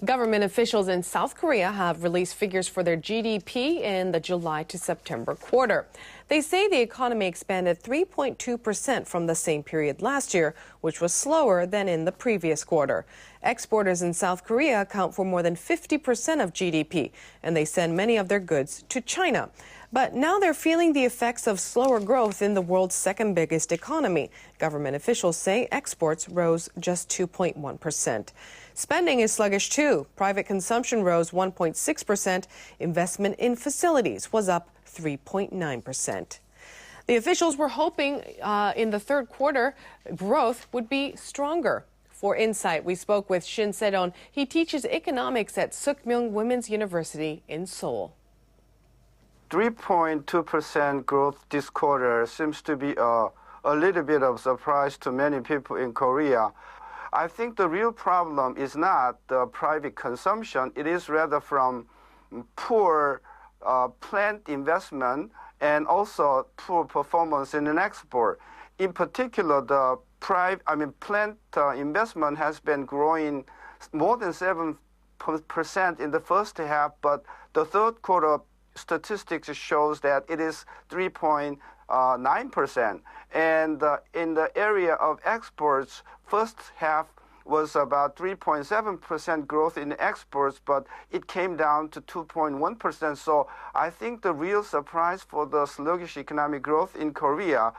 Government officials in South Korea have released figures for their GDP in the July to September quarter. They say the economy expanded 3.2% from the same period last year, which was slower than in the previous quarter. Exporters in South Korea account for more than 50% of GDP, and they send many of their goods to China. But now they're feeling the effects of slower growth in the world's second biggest economy. Government officials say exports rose just 2.1%. Spending is sluggish too. Private consumption rose 1.6%. Investment in facilities was up 3.9%. The officials were hoping in the third quarter growth would be stronger. For Insight, we spoke with Shin Se-don. He teaches economics at Sukmyung Women's University in Seoul. 3.2% growth this quarter seems to be a little bit of surprise to many people in Korea. I think the real problem is not the private consumption. It is rather from poor plant investment and also poor performance in an export. In particular, the plant investment has been growing more than 7% in the first half, but the third quarter statistics shows that it is 3.9%. And in the area of exports, first half was about 3.7% growth in exports, but it came down to 2.1%. So I think the real surprise for the sluggish economic growth in Korea,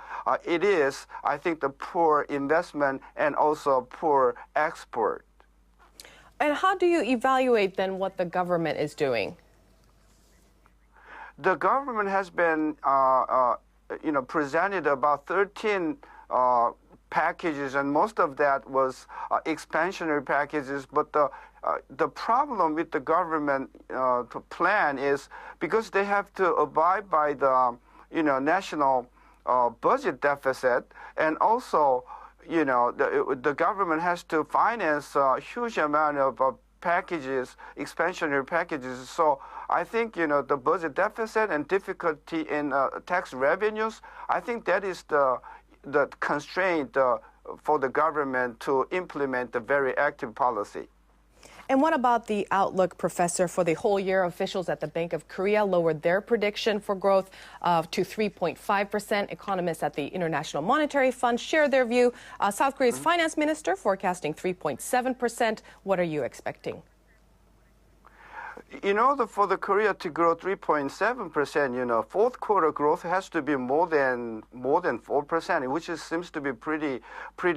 it is, I think, the poor investment and also poor export. And how do you evaluate then what the government is doing? The government has been, presented about 13 packages, and most of that was expansionary packages. But the problem with the government plan is because they have to abide by the, national budget deficit, and also, the government has to finance a huge amount of packages, expansionary packages. So I think, the budget deficit and difficulty in tax revenues, I think that is the constraint for the government to implement a very active policy. And what about the outlook, Professor, for the whole year? Officials at the Bank of Korea lowered their prediction for growth to 3.5%. Economists at the International Monetary Fund share their view. South Korea's finance minister forecasting 3.7%. What are you expecting? In order for the Korea to grow 3.7%, fourth quarter growth has to be more than 4%, which seems to be pretty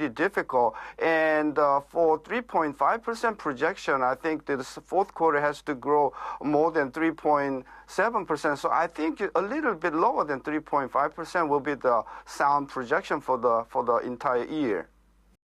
difficult. And for 3.5% projection, I think the fourth quarter has to grow more than 3.7%. So I think a little bit lower than 3.5% will be the sound projection for the entire year.